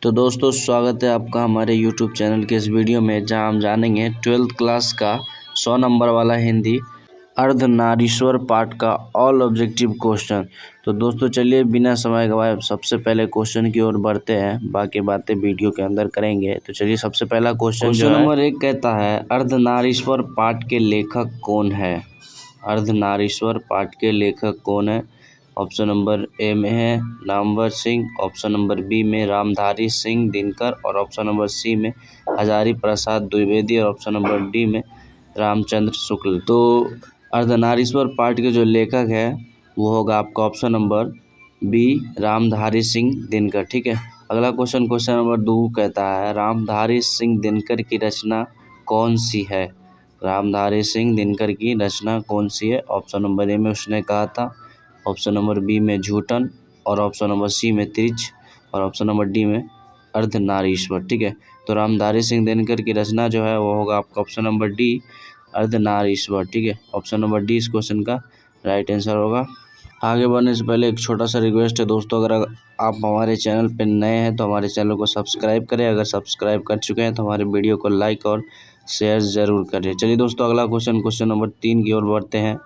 तो दोस्तों स्वागत है आपका हमारे YouTube चैनल के इस वीडियो में, जहां हम जानेंगे 12th क्लास का 100 नंबर वाला हिंदी अर्धनारीश्वर पाठ का ऑल ऑब्जेक्टिव क्वेश्चन। तो दोस्तों चलिए बिना समय गवाए सबसे पहले क्वेश्चन की ओर बढ़ते हैं, बाकी बातें वीडियो के अंदर करेंगे। तो चलिए सबसे पहला क्वेश्चन नंबर 1 कहता है अर्धनारीश्वर पाठ के लेखक कौन है। अर्धनारीश्वर पाठ के लेखक कौन है। ऑप्शन नंबर ए में है Namvar Singh, option number B में रामधारी सिंह दिनकर, और ऑप्शन नंबर सी में हजारी प्रसाद द्विवेदी, और ऑप्शन नंबर डी में रामचंद्र शुक्ल। तो अर्धनारीश्वर पाठ के जो लेखक है वो होगा आपका option number B Ramdhari Singh Dinkar. ठीक है। अगला क्वेश्चन नंबर 2 कहता है रामधारी सिंह दिनकर की रचना कौन सी है। रामधारी सिंह दिनकर की रचना कौन सी है। ऑप्शन नंबर ए में उसने कहा था, ऑप्शन नंबर बी में झूठन, और ऑप्शन नंबर सी में त्रिच, और ऑप्शन नंबर डी में अर्धनारीश्वर। ठीक है। तो रामधारी सिंह दिनकर की रचना जो है वो होगा आपका ऑप्शन नंबर डी अर्धनारीश्वर। ठीक है। ऑप्शन नंबर डी इस क्वेश्चन का राइट आंसर होगा। आगे बढ़ने से पहले एक छोटा सा रिक्वेस्ट है दोस्तों, अगर आप हमारे चैनल पर नए हैं तो हमारे चैनल को सब्सक्राइब करें। अगर सब्सक्राइब कर चुके हैं तो हमारे वीडियो को लाइक और शेयर ज़रूर करें। चलिए दोस्तों अगला क्वेश्चन नंबर 3 की ओर बढ़ते हैं।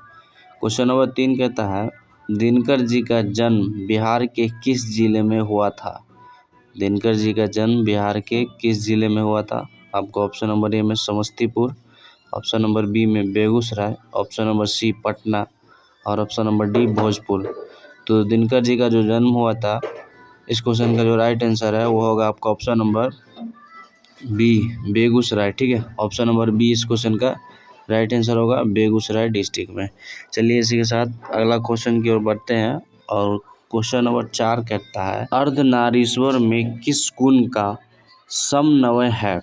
क्वेश्चन नंबर 3 कहता है दिनकर जी का जन्म बिहार के किस जिले में हुआ था। दिनकर जी का जन्म बिहार के किस जिले में हुआ था। आपको ऑप्शन नंबर ए में समस्तीपुर, ऑप्शन नंबर बी में Begusarai, option number C Patna, और ऑप्शन नंबर डी भोजपुर। तो दिनकर जी का जो जन्म हुआ था, इस क्वेश्चन का जो राइट आंसर है वो होगा आपका ऑप्शन नंबर बी बेगूसराय। ठीक है। ऑप्शन नंबर बी इस क्वेश्चन का राइट आंसर होगा बेगूसराय डिस्ट्रिक्ट में। चलिए इसी के साथ अगला क्वेश्चन की ओर बढ़ते हैं, और क्वेश्चन नंबर 4 कहता है अर्धनारीश्वर में किस गुण का समन्वय है।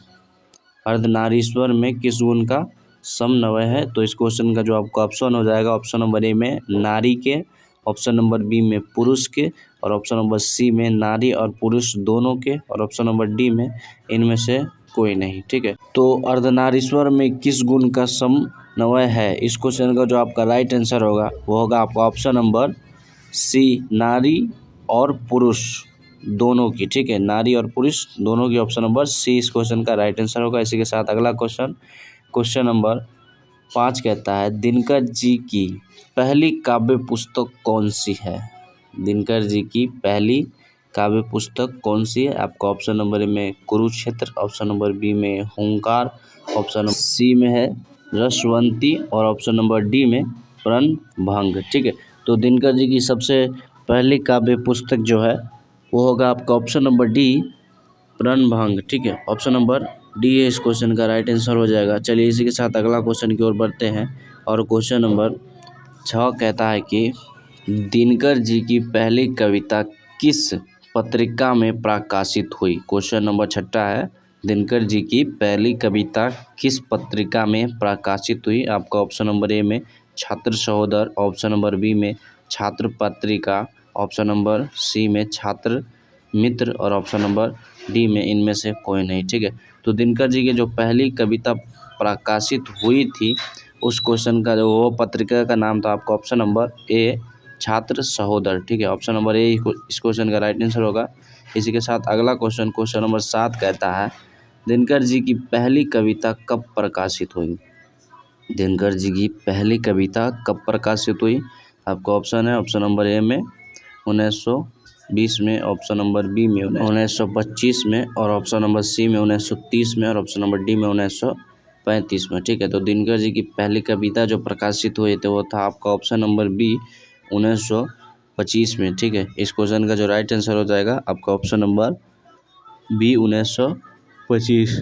अर्धनारीश्वर में किस गुण का समन्वय है। तो इस क्वेश्चन का जो आपको ऑप्शन हो जाएगा, ऑप्शन नंबर ए में नारी के, ऑप्शन नंबर बी में पुरुष के, और ऑप्शन नंबर सी में नारी और पुरुष दोनों के, और ऑप्शन नंबर डी में इनमें से कोई नहीं। ठीक है। तो अर्धनारीश्वर में किस गुण का समन्वय है, इस क्वेश्चन का जो आपका राइट आंसर होगा वो होगा आपका ऑप्शन नंबर सी नारी और पुरुष दोनों की। ठीक है। नारी और पुरुष दोनों की, ऑप्शन नंबर सी इस क्वेश्चन का राइट आंसर होगा। इसी के साथ अगला क्वेश्चन नंबर 5 कहता है दिनकर जी की पहली काव्य पुस्तक कौन सी है। दिनकर जी की पहली काव्य पुस्तक कौन सी है। आपका ऑप्शन नंबर ए में कुरुक्षेत्र, ऑप्शन नंबर बी में हुंकार, ऑप्शन नंबर सी में है रसवंती, और ऑप्शन नंबर डी में प्रणभंग। ठीक है। तो दिनकर जी की सबसे पहली काव्य पुस्तक जो है वो होगा आपका ऑप्शन नंबर डी प्रणभंग। ठीक है। ऑप्शन नंबर डी है इस क्वेश्चन का राइट आंसर हो जाएगा। चलिए इसी के साथ अगला क्वेश्चन की ओर बढ़ते हैं, और क्वेश्चन नंबर 6 कहता है कि दिनकर जी की पहली कविता किस पत्रिका में प्रकाशित हुई। क्वेश्चन नंबर 6 है दिनकर जी की पहली कविता किस पत्रिका में प्रकाशित हुई। आपका ऑप्शन नंबर ए में छात्र सहोदर, ऑप्शन नंबर बी में छात्र पत्रिका, ऑप्शन नंबर सी में छात्र मित्र, और ऑप्शन नंबर डी में इनमें से कोई नहीं। ठीक है। तो दिनकर जी की जो पहली कविता प्रकाशित हुई थी उस क्वेश्चन का जो वो पत्रिका का नाम था आपका ऑप्शन नंबर ए छात्र सहोदर। ठीक है। ऑप्शन नंबर ए इस क्वेश्चन का राइट आंसर होगा। इसी के साथ अगला क्वेश्चन नंबर 7 कहता है दिनकर जी की पहली कविता कब प्रकाशित हुई। दिनकर जी की पहली कविता कब प्रकाशित हुई। आपका ऑप्शन है ऑप्शन नंबर ए में 1920 में, ऑप्शन नंबर बी में 1925 में, और ऑप्शन नंबर सी में 1930 में, और ऑप्शन नंबर डी में 1935 में। ठीक है। तो दिनकर जी की पहली कविता जो प्रकाशित हुई थे वो था आपका ऑप्शन नंबर बी 1925 में। ठीक है। इस क्वेश्चन का जो राइट आंसर हो जाएगा आपका ऑप्शन नंबर बी 1925।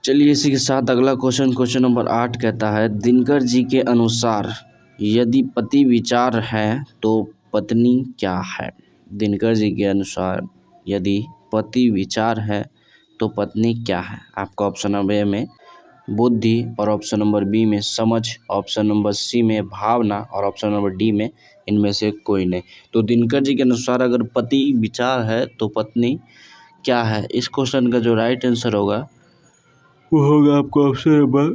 चलिए इसी के साथ अगला क्वेश्चन नंबर 8 कहता है दिनकर जी के अनुसार यदि पति विचार है तो पत्नी क्या है। दिनकर जी के अनुसार यदि पति विचार है तो पत्नी क्या है। आपका ऑप्शन नंबर ए में बुद्धि, और ऑप्शन नंबर बी में समझ, ऑप्शन नंबर सी में भावना, और ऑप्शन नंबर डी में इनमें से कोई नहीं। तो दिनकर जी के अनुसार अगर पति विचार है तो पत्नी क्या है, इस क्वेश्चन का जो राइट आंसर होगा वो होगा आपको ऑप्शन नंबर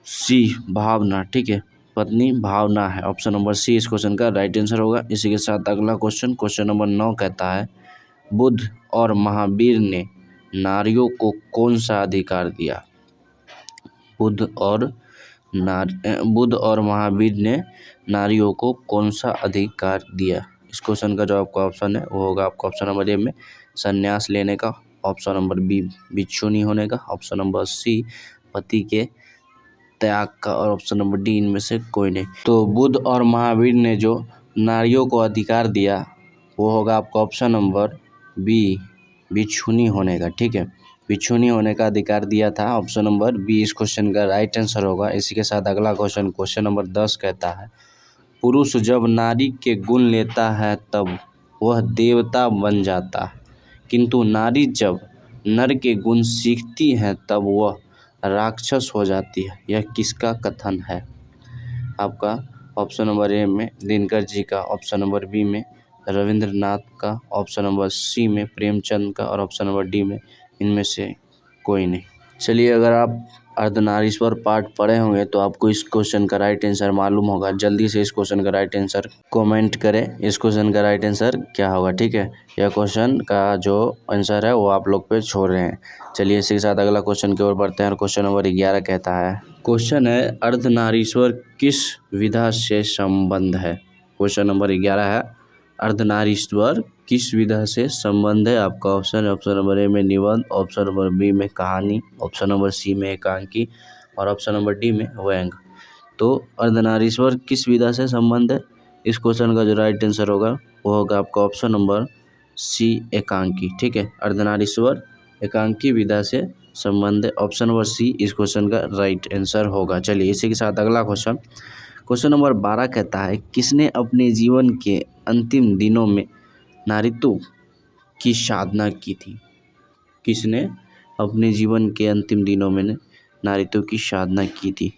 सी भावना। ठीक है। पत्नी भावना है। ऑप्शन नंबर सी इस क्वेश्चन का राइट आंसर होगा। इसी के साथ अगला क्वेश्चन नंबर 9 कहता है बुद्ध और महावीर ने नारियों को कौन सा अधिकार दिया? बुद्ध और महावीर ने नारियों को कौन सा अधिकार दिया? इस क्वेश्चन का जो आपका ऑप्शन है वो होगा आपका ऑप्शन नंबर ए में संन्यास लेने का, ऑप्शन नंबर बी भिक्षु नहीं होने का, ऑप्शन नंबर सी पति के त्याग का, और ऑप्शन नंबर डी इनमें से कोई नहीं। तो बुद्ध और महावीर ने जो नारियों को अधिकार दिया वो होगा आपका ऑप्शन नंबर बी भिक्षुनी होने का। ठीक है, भिक्षुनी होने का अधिकार दिया था, ऑप्शन नंबर बी इस क्वेश्चन का राइट आंसर होगा। इसी के साथ अगला क्वेश्चन नंबर 10 कहता है, पुरुष जब नारी के गुण लेता है तब वह देवता बन जाता है, किंतु नारी जब नर के गुण सीखती है तब वह राक्षस हो जाती है। यह किसका कथन है? आपका ऑप्शन नंबर ए में दिनकर जी का, ऑप्शन नंबर बी में रविंद्रनाथ का, ऑप्शन नंबर सी में प्रेमचंद का, और ऑप्शन नंबर डी में इनमें से कोई नहीं। चलिए, अगर आप अर्धनारीश्वर पाठ पढ़े होंगे तो आपको इस क्वेश्चन का राइट आंसर मालूम होगा। जल्दी से इस क्वेश्चन का राइट आंसर कमेंट करें, इस क्वेश्चन का राइट आंसर क्या होगा। ठीक है, यह क्वेश्चन का जो आंसर है वो आप लोग पे छोड़ रहे हैं। चलिए, इसी के साथ अगला क्वेश्चन की ओर बढ़ते हैं। क्वेश्चन नंबर 11 कहता है, क्वेश्चन है अर्धनारीश्वर किस विधा से संबंध है? क्वेश्चन नंबर 11 है अर्धनारीश्वर किस विधा से संबंध है? आपका ऑप्शन है ऑप्शन नंबर ए में निबंध, ऑप्शन नंबर बी में कहानी, ऑप्शन नंबर सी में एकांकी, और ऑप्शन नंबर डी में व्यंग। तो अर्धनारीश्वर किस विधा से संबंध है? इस क्वेश्चन का जो राइट आंसर होगा वो होगा आपका ऑप्शन नंबर सी एकांकी। ठीक है, अर्धनारीश्वर एकांकी विधा से संबंध है, ऑप्शन नंबर सी इस क्वेश्चन का राइट आंसर होगा। चलिए, इसी के साथ अगला क्वेश्चन नंबर 12 कहता है, किसने अपने जीवन के अंतिम दिनों में नारीत्व की साधना की थी? किसने अपने जीवन के अंतिम दिनों में नारीत्व की साधना की थी?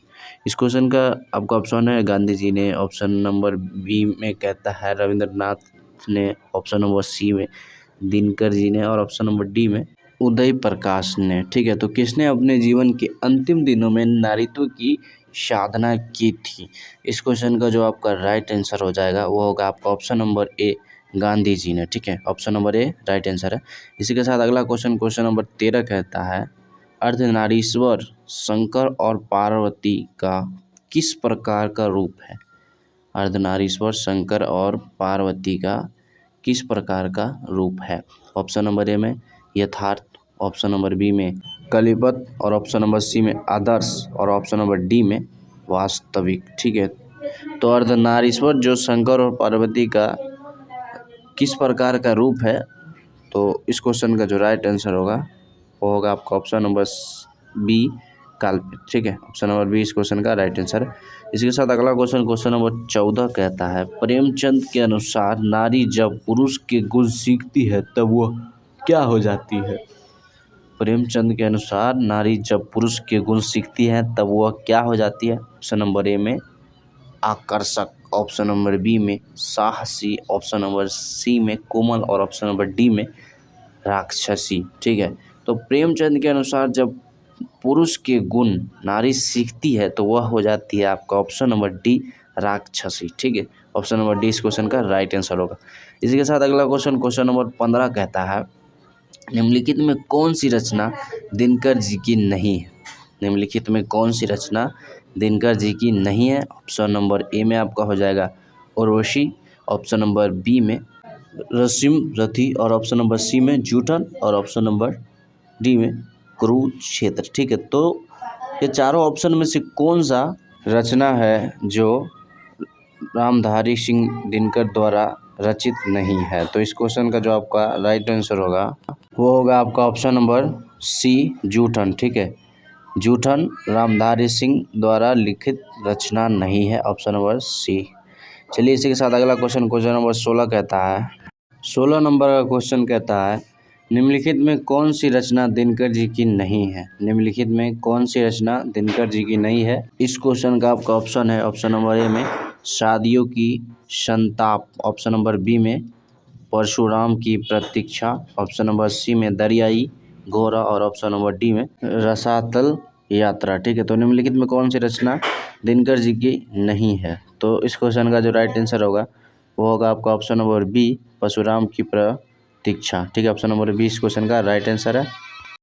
इस क्वेश्चन का आपका ऑप्शन है गांधी जी ने, ऑप्शन नंबर बी में कहता है रविंद्रनाथ ने, ऑप्शन नंबर सी में दिनकर जी ने, और ऑप्शन नंबर डी में उदय प्रकाश ने। ठीक है, तो किसने अपने जीवन के अंतिम दिनों में नारीत्व की साधना की थी? इस क्वेश्चन का जो आपका राइट आंसर हो जाएगा वो होगा आपका option number A Gandhi ji ने। ठीक है, option number A right answer है। इसी के साथ अगला क्वेश्चन नंबर 13 कहता है, अर्धनारीश्वर शंकर और पार्वती का किस प्रकार का रूप है? अर्धनारीश्वर शंकर और पार्वती का किस प्रकार का रूप है? ऑप्शन नंबर ए में यथार्थ, ऑप्शन नंबर बी में कलिबत, और ऑप्शन नंबर सी में आदर्श, और ऑप्शन नंबर डी में वास्तविक। ठीक है, तो अर्धनारीश्वर जो शंकर और पार्वती का किस प्रकार का रूप है, तो इस क्वेश्चन का जो राइट आंसर होगा वो होगा आपका ऑप्शन नंबर बी काल्पनिक। ठीक है, ऑप्शन नंबर बी इस क्वेश्चन का राइट आंसर है। इसके साथ अगला क्वेश्चन नंबर 14 कहता है, प्रेमचंद के अनुसार नारी जब पुरुष के गुण सीखती है तब वह क्या हो जाती है? प्रेमचंद के अनुसार नारी जब पुरुष के गुण सीखती है तब वह क्या हो जाती है? ऑप्शन नंबर ए में आकर्षक, ऑप्शन नंबर बी में साहसी, ऑप्शन नंबर सी में कोमल, और ऑप्शन नंबर डी में राक्षसी। ठीक है, तो प्रेमचंद के अनुसार जब पुरुष के गुण नारी सीखती है तो वह हो जाती है आपका ऑप्शन नंबर डी राक्षसी। ठीक है, ऑप्शन नंबर डी इस क्वेश्चन का राइट आंसर होगा। इसी के साथ अगला क्वेश्चन नंबर 15 कहता है, निम्नलिखित में कौन सी रचना दिनकर जी की नहीं है? निम्नलिखित में कौन सी रचना दिनकर जी की नहीं है? ऑप्शन नंबर ए में आपका हो जाएगा उर्वशी, ऑप्शन नंबर बी में रसिम रथी, और ऑप्शन नंबर सी में जूठन, और ऑप्शन नंबर डी में कुरुक्षेत्र। ठीक है, तो ये चारों ऑप्शन में से कौन सा रचना है जो रामधारी सिंह दिनकर द्वारा रचित नहीं है? तो इस क्वेश्चन का जो आपका राइट आंसर होगा वो होगा आपका ऑप्शन नंबर सी जूठन। ठीक है, जूठन रामधारी सिंह द्वारा लिखित रचना नहीं है, ऑप्शन नंबर सी। चलिए, इसी के साथ अगला क्वेश्चन नंबर 16 कहता है, 16 नंबर का क्वेश्चन कहता है, निम्नलिखित में कौन सी रचना दिनकर जी की नहीं है? निम्नलिखित में कौन सी रचना दिनकर जी की नहीं है? इस क्वेश्चन का आपका ऑप्शन है ऑप्शन नंबर ए में शादियों की संताप, ऑप्शन नंबर बी में परशुराम की प्रतीक्षा, ऑप्शन नंबर सी में दरियाई घोड़ा, और ऑप्शन नंबर डी में रसातल यात्रा। ठीक है, तो निम्नलिखित में कौन सी रचना दिनकर जी की नहीं है? तो इस क्वेश्चन का जो राइट आंसर होगा वो होगा आपका ऑप्शन नंबर बी परशुराम की प्रतीक्षा। ठीक है, ऑप्शन नंबर बी इस क्वेश्चन का राइट आंसर है।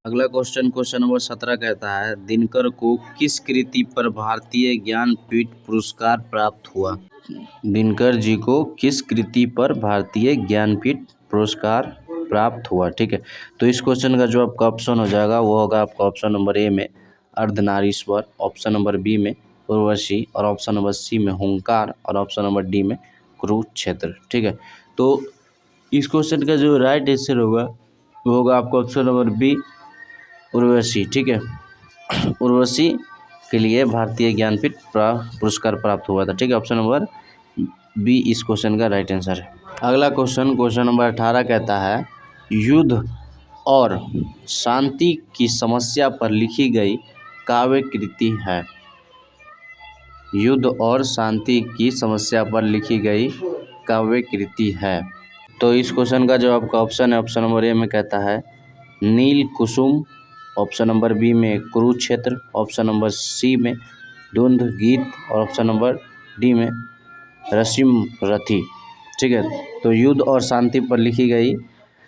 अगला क्वेश्चन नंबर 17 कहता है दिनकर को किस कृति पर भारतीय ज्ञानपीठ पुरस्कार प्राप्त हुआ। दिनकर जी को किस कृति पर भारतीय ज्ञानपीठ पुरस्कार प्राप्त हुआ। ठीक है, तो इस क्वेश्चन का जो आपका ऑप्शन हो जाएगा वो होगा आपका ऑप्शन नंबर ए में अर्धनारीश्वर, ऑप्शन नंबर बी में उर्वशी और ऑप्शन नंबर सी में हुंकार और ऑप्शन नंबर डी में कुरुक्षेत्र। ठीक है, तो इस क्वेश्चन का जो राइट आंसर होगा वो होगा आपका ऑप्शन नंबर बी उर्वशी। ठीक है, उर्वशी के लिए भारतीय ज्ञानपीठ पुरस्कार प्राप्त हुआ था। ठीक है, ऑप्शन नंबर बी इस क्वेश्चन का राइट आंसर है। अगला क्वेश्चन नंबर 18 कहता है युद्ध और शांति की समस्या पर लिखी गई काव्य कृति है। युद्ध और शांति की समस्या पर लिखी गई काव्य कृति है। तो इस क्वेश्चन का जो आपका ऑप्शन है ऑप्शन नंबर ए में कहता है नील कुसुम, ऑप्शन नंबर बी में कुरुक्षेत्र, ऑप्शन नंबर सी में द्वंद्व गीत और ऑप्शन नंबर डी में रसिम रथी। ठीक है, तो युद्ध और शांति पर लिखी गई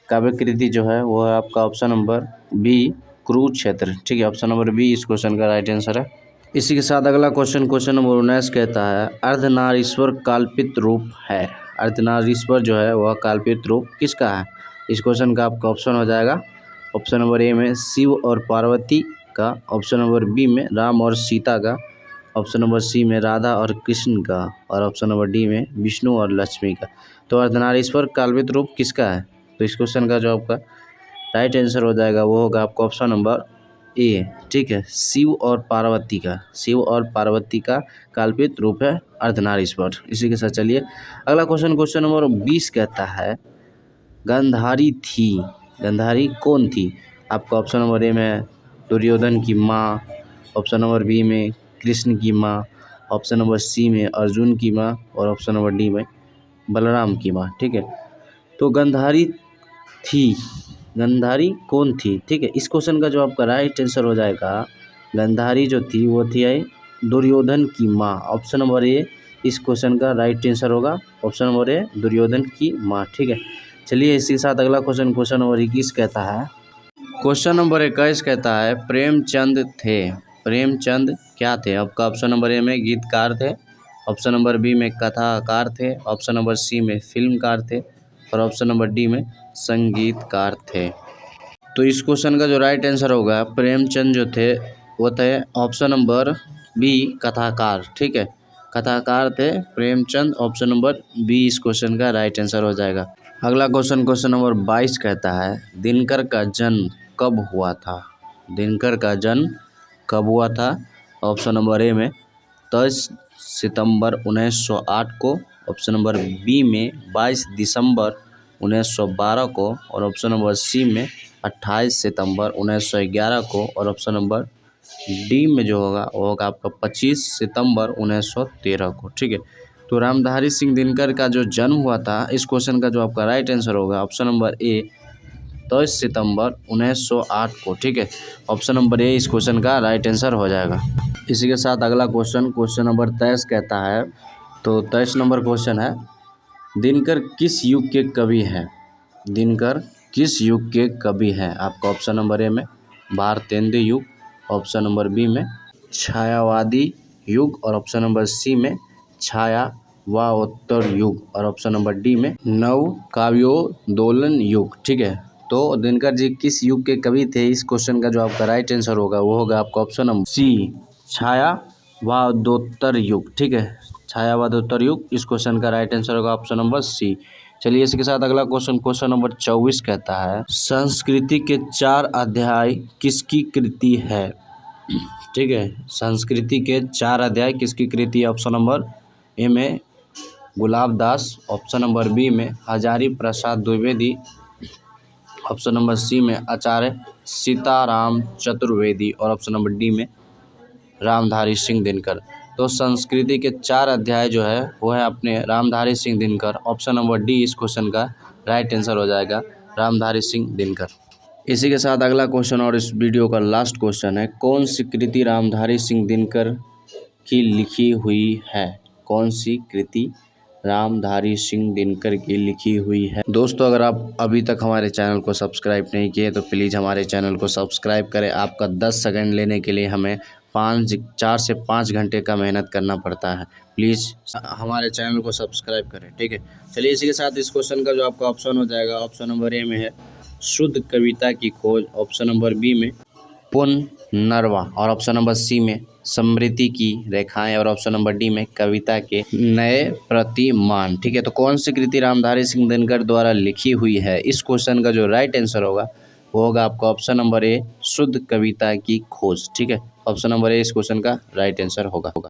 काव्य कृति जो है वो है आपका ऑप्शन नंबर बी कुरुक्षेत्र। ठीक है, ऑप्शन नंबर बी इस क्वेश्चन का राइट आंसर है। इसी के साथ अगला क्वेश्चन नंबर 19 कहता है अर्धनारीश्वर काल्पित रूप है। अर्धनारीश्वर जो है वह काल्पित रूप किसका है। इस क्वेश्चन का आपका ऑप्शन हो जाएगा ऑप्शन नंबर ए में शिव और पार्वती का, ऑप्शन नंबर बी में राम और सीता का, ऑप्शन नंबर सी में राधा और कृष्ण का और ऑप्शन नंबर डी में विष्णु और लक्ष्मी का। तो अर्धनारीश्वर काल्पित रूप किसका है। तो इस क्वेश्चन का जो आपका राइट आंसर हो जाएगा वो होगा आपका ऑप्शन नंबर ए। ठीक है, शिव और पार्वती का, शिव और पार्वती का काल्पित रूप है अर्धनारीश्वर। इसी के साथ चलिए अगला क्वेश्चन नंबर 20 कहता है गांधारी थी, गांधारी कौन थी। आपका ऑप्शन नंबर ए में दुर्योधन की माँ, ऑप्शन नंबर बी में कृष्ण की माँ, ऑप्शन नंबर सी में अर्जुन की माँ और ऑप्शन नंबर डी में बलराम की माँ। ठीक है, तो गांधारी थी, गांधारी कौन थी। ठीक है, इस क्वेश्चन का जो आपका राइट आंसर हो जाएगा गांधारी जो थी वो थी दुर्योधन की माँ। ऑप्शन नंबर ए इस क्वेश्चन का राइट आंसर होगा, ऑप्शन नंबर ए दुर्योधन की माँ। ठीक है, चलिए इसी के साथ अगला क्वेश्चन नंबर 21 कहता है क्वेश्चन नंबर 21 कहता है प्रेमचंद थे, प्रेमचंद क्या थे। आपका ऑप्शन नंबर ए में गीतकार थे, ऑप्शन नंबर बी में कथाकार थे, ऑप्शन नंबर सी में फिल्मकार थे और ऑप्शन नंबर डी में संगीतकार थे। तो इस क्वेश्चन का जो राइट आंसर होगा प्रेमचंद जो थे वो थे ऑप्शन नंबर बी कथाकार। ठीक है, कथाकार थे प्रेमचंद, ऑप्शन नंबर बी इस क्वेश्चन का राइट आंसर हो जाएगा। अगला क्वेश्चन नंबर 22 कहता है दिनकर का जन्म कब हुआ था। दिनकर का जन्म कब हुआ था। ऑप्शन नंबर ए में 23 सितंबर 1908 को, ऑप्शन नंबर बी में 22 दिसंबर 1912 को और ऑप्शन नंबर सी में 28 सितंबर 1911 को और ऑप्शन नंबर डी में जो होगा वो होगा आपका 25 सितंबर 1913 को। ठीक है, तो रामधारी सिंह दिनकर का जो जन्म हुआ था इस क्वेश्चन का जो आपका राइट आंसर होगा ऑप्शन नंबर ए 23 सितंबर 1908 को। ठीक है, ऑप्शन नंबर ए इस क्वेश्चन का राइट आंसर हो जाएगा। इसी के साथ अगला क्वेश्चन नंबर 23 कहता है, तो 23 नंबर क्वेश्चन है दिनकर किस युग के कवि हैं। दिनकर किस युग के कवि हैं। आपका ऑप्शन नंबर ए में भारतेंदु युग, ऑप्शन नंबर बी में छायावादी युग और ऑप्शन नंबर सी में छायावादोत्तर युग और ऑप्शन नंबर डी में नव काव्योदोलन युग। ठीक है, तो दिनकर जी किस युग के कवि थे। इस क्वेश्चन का जो आपका राइट आंसर होगा वो होगा आपका ऑप्शन नंबर सी छायावादोत्तर युग। ठीक है, छायावादोत्तर युग इस क्वेश्चन का राइट आंसर होगा ऑप्शन नंबर सी। चलिए इसके साथ अगला क्वेश्चन नंबर 24 कहता है संस्कृति के 4 अध्याय किसकी कृति है। ठीक है, संस्कृति के 4 अध्याय किसकी कृति है। ऑप्शन नंबर ए में गुलाब दास, ऑप्शन नंबर बी में हजारी प्रसाद द्विवेदी, ऑप्शन नंबर सी में आचार्य सीताराम चतुर्वेदी और ऑप्शन नंबर डी में रामधारी सिंह दिनकर। तो संस्कृति के 4 अध्याय जो है वो है अपने Ramdhari Singh Dinkar. Option number D इस क्वेश्चन का राइट आंसर हो जाएगा रामधारी सिंह दिनकर। इसी के साथ अगला क्वेश्चन और इस वीडियो का लास्ट क्वेश्चन है कौन सी कृति रामधारी सिंह दिनकर की लिखी हुई है। कौन सी कृति रामधारी सिंह दिनकर की लिखी हुई है। दोस्तों, अगर आप अभी तक हमारे चैनल को सब्सक्राइब नहीं किए तो प्लीज़ हमारे चैनल को सब्सक्राइब करें। आपका 10 सेकंड लेने के लिए हमें 4 से 5 घंटे का मेहनत करना पड़ता है। प्लीज़ हमारे चैनल को सब्सक्राइब करें, ठीक है। चलिए, इसी के साथ इस क्वेश्चन का जो आपका ऑप्शन हो जाएगा, ऑप्शन नंबर ए में है शुद्ध कविता की खोज, ऑप्शन नंबर बी में पुनर्वा, और ऑप्शन नंबर सी में समृद्धि की रेखाएं, और ऑप्शन नंबर डी में कविता के नए प्रतिमान। ठीक है, तो कौन सी कृति रामधारी सिंह दिनकर द्वारा लिखी हुई है? इस क्वेश्चन का जो राइट आंसर होगा वो होगा आपका ऑप्शन नंबर ए शुद्ध कविता की खोज। ठीक है, ऑप्शन नंबर ए इस क्वेश्चन का राइट आंसर होगा।